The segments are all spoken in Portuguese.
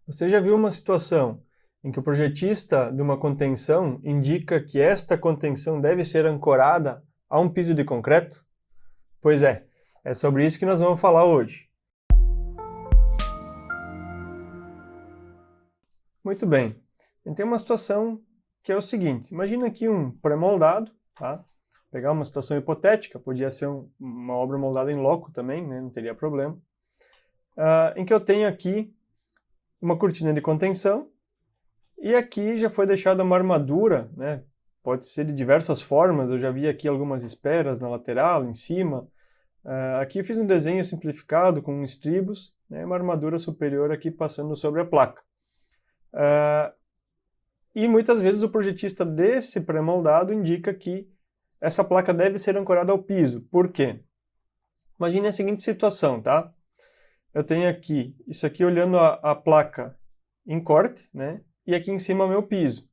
Você já viu uma situação em que o projetista de uma contenção indica que esta contenção deve ser ancorada a um piso de concreto? Pois é sobre isso que nós vamos falar hoje. Muito bem, a gente tem uma situação que é o seguinte: imagina aqui um pré-moldado, tá? Vou pegar uma situação hipotética, podia ser uma obra moldada em loco também, né? Não teria problema, em que eu tenho aqui uma cortina de contenção, e aqui já foi deixada uma armadura, né? Pode ser de diversas formas, eu já vi aqui algumas esperas na lateral, em cima. Aqui eu fiz um desenho simplificado com estribos, né? Uma armadura superior aqui passando sobre a placa. E muitas vezes o projetista desse pré-moldado indica que essa placa deve ser ancorada ao piso. Por quê? Imagine a seguinte situação, tá? Eu tenho aqui, isso aqui olhando a placa em corte, né? E aqui em cima o meu piso.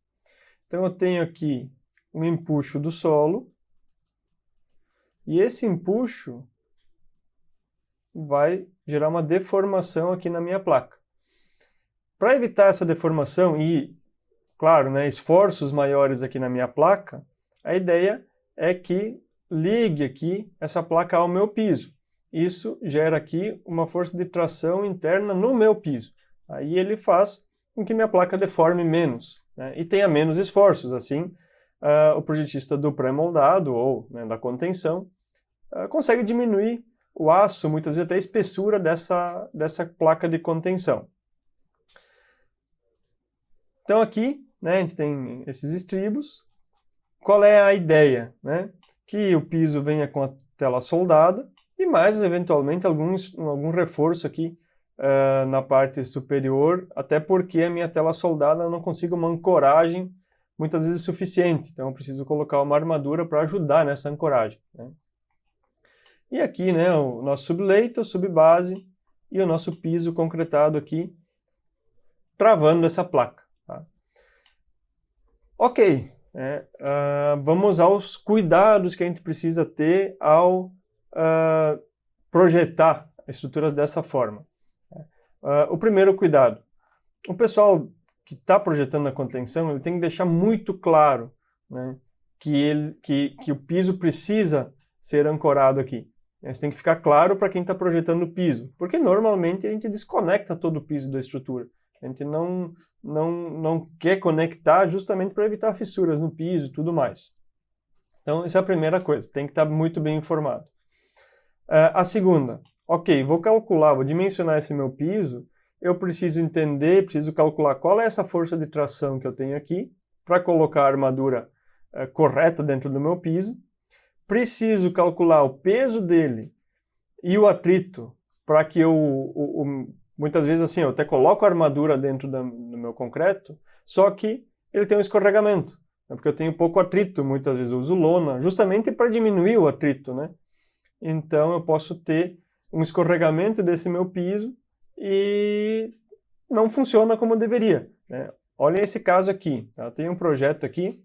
Então eu tenho aqui um empuxo do solo, e esse empuxo vai gerar uma deformação aqui na minha placa. Para evitar essa deformação e, claro, né, esforços maiores aqui na minha placa, a ideia é que ligue aqui essa placa ao meu piso. Isso gera aqui uma força de tração interna no meu piso. Aí ele faz com que minha placa deforme menos, né, e tenha menos esforços. Assim, o projetista do pré-moldado ou, né, da contenção consegue diminuir o aço, muitas vezes até a espessura dessa placa de contenção. Então aqui, né, a gente tem esses estribos. Qual é a ideia? Né? Que o piso venha com a tela soldada e mais, eventualmente, algum reforço aqui na parte superior, até porque a minha tela soldada eu não consigo uma ancoragem muitas vezes suficiente. Então eu preciso colocar uma armadura para ajudar nessa ancoragem, né? E aqui, né, o nosso subleito, subbase e o nosso piso concretado aqui, travando essa placa. Tá? Ok, vamos aos cuidados que a gente precisa ter ao projetar estruturas dessa forma. O primeiro cuidado: o pessoal que está projetando a contenção, ele tem que deixar muito claro, né, que o piso precisa ser ancorado aqui. Isso tem que ficar claro para quem está projetando o piso, porque normalmente a gente desconecta todo o piso da estrutura. A gente não quer conectar justamente para evitar fissuras no piso e tudo mais. Então, essa é a primeira coisa, tem que estar muito bem informado. A segunda: ok, vou calcular, vou dimensionar esse meu piso, eu preciso entender, preciso calcular qual é essa força de tração que eu tenho aqui para colocar a armadura correta dentro do meu piso. Preciso calcular o peso dele e o atrito para que muitas vezes assim, eu até coloco a armadura dentro do meu concreto, só que ele tem um escorregamento, né? Porque eu tenho pouco atrito, muitas vezes eu uso lona, justamente para diminuir o atrito, né? Então eu posso ter um escorregamento desse meu piso e não funciona como deveria, né? Olha esse caso aqui, tá? Eu tenho um projeto aqui,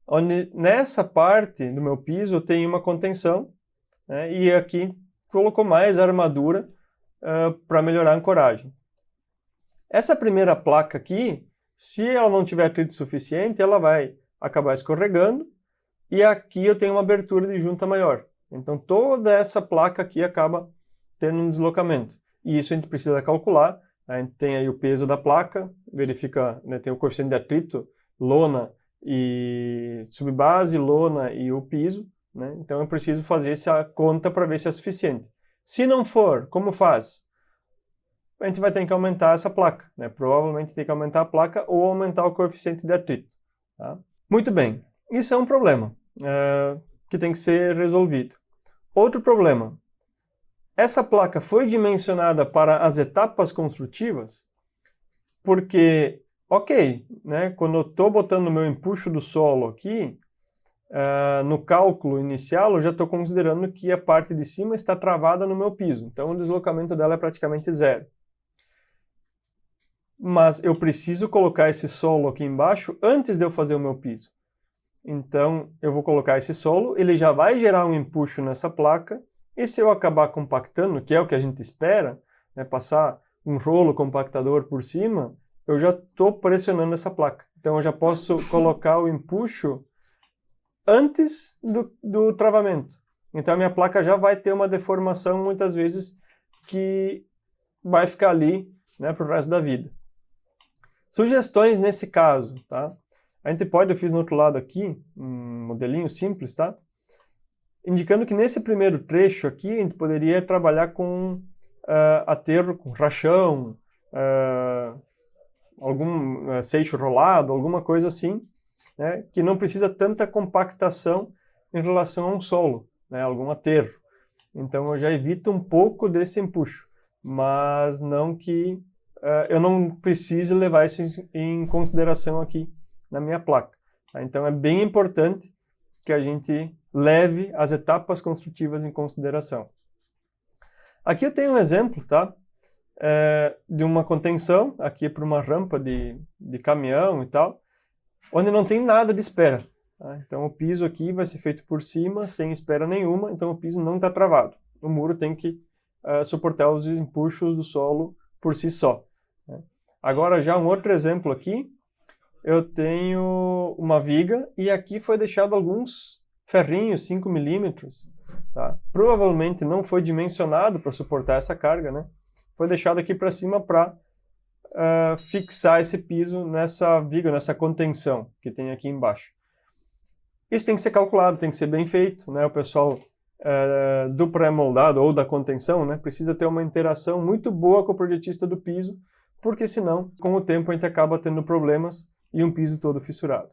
onde nessa parte do meu piso eu tenho uma contenção, né, e aqui colocou mais armadura para melhorar a ancoragem. Essa primeira placa aqui, se ela não tiver atrito suficiente, ela vai acabar escorregando, e aqui eu tenho uma abertura de junta maior. Então toda essa placa aqui acaba tendo um deslocamento. E isso a gente precisa calcular. A gente tem aí o peso da placa, verifica, né, tem o coeficiente de atrito, lona e subbase, lona e o piso, né? Então eu preciso fazer essa conta para ver se é suficiente. Se não for, como faz? A gente vai ter que aumentar essa placa, né? Provavelmente tem que aumentar a placa ou aumentar o coeficiente de atrito. Tá? Muito bem, isso é um problema que tem que ser resolvido. Outro problema: essa placa foi dimensionada para as etapas construtivas, porque ok, né? Quando eu estou botando o meu empuxo do solo aqui, no cálculo inicial eu já estou considerando que a parte de cima está travada no meu piso, então o deslocamento dela é praticamente zero. Mas eu preciso colocar esse solo aqui embaixo antes de eu fazer o meu piso. Então eu vou colocar esse solo, ele já vai gerar um empuxo nessa placa, e se eu acabar compactando, que é o que a gente espera, né, passar um rolo compactador por cima, eu já estou pressionando essa placa. Então eu já posso colocar o empuxo antes do travamento. Então a minha placa já vai ter uma deformação muitas vezes que vai ficar ali, né, para o resto da vida. Sugestões nesse caso, tá? A gente pode, eu fiz no outro lado aqui, um modelinho simples, tá? Indicando que nesse primeiro trecho aqui, a gente poderia trabalhar com aterro, com rachão, algum seixo rolado, alguma coisa assim, né, que não precisa tanta compactação em relação a um solo, né, algum aterro. Então eu já evito um pouco desse empuxo, mas não que eu não precise levar isso em consideração aqui na minha placa. Tá? Então é bem importante que a gente leve as etapas construtivas em consideração. Aqui eu tenho um exemplo, tá? De uma contenção, aqui para uma rampa de caminhão e tal, onde não tem nada de espera. Tá? Então o piso aqui vai ser feito por cima, sem espera nenhuma, então o piso não está travado. O muro tem que suportar os empuxos do solo por si só. Né? Agora já um outro exemplo aqui, eu tenho uma viga e aqui foi deixado alguns ferrinhos, 5 milímetros. Tá? Provavelmente não foi dimensionado para suportar essa carga, né? Foi deixado aqui para cima para fixar esse piso nessa viga, nessa contenção que tem aqui embaixo. Isso tem que ser calculado, tem que ser bem feito, né? O pessoal do pré-moldado ou da contenção, né, precisa ter uma interação muito boa com o projetista do piso, porque senão, com o tempo, a gente acaba tendo problemas e um piso todo fissurado.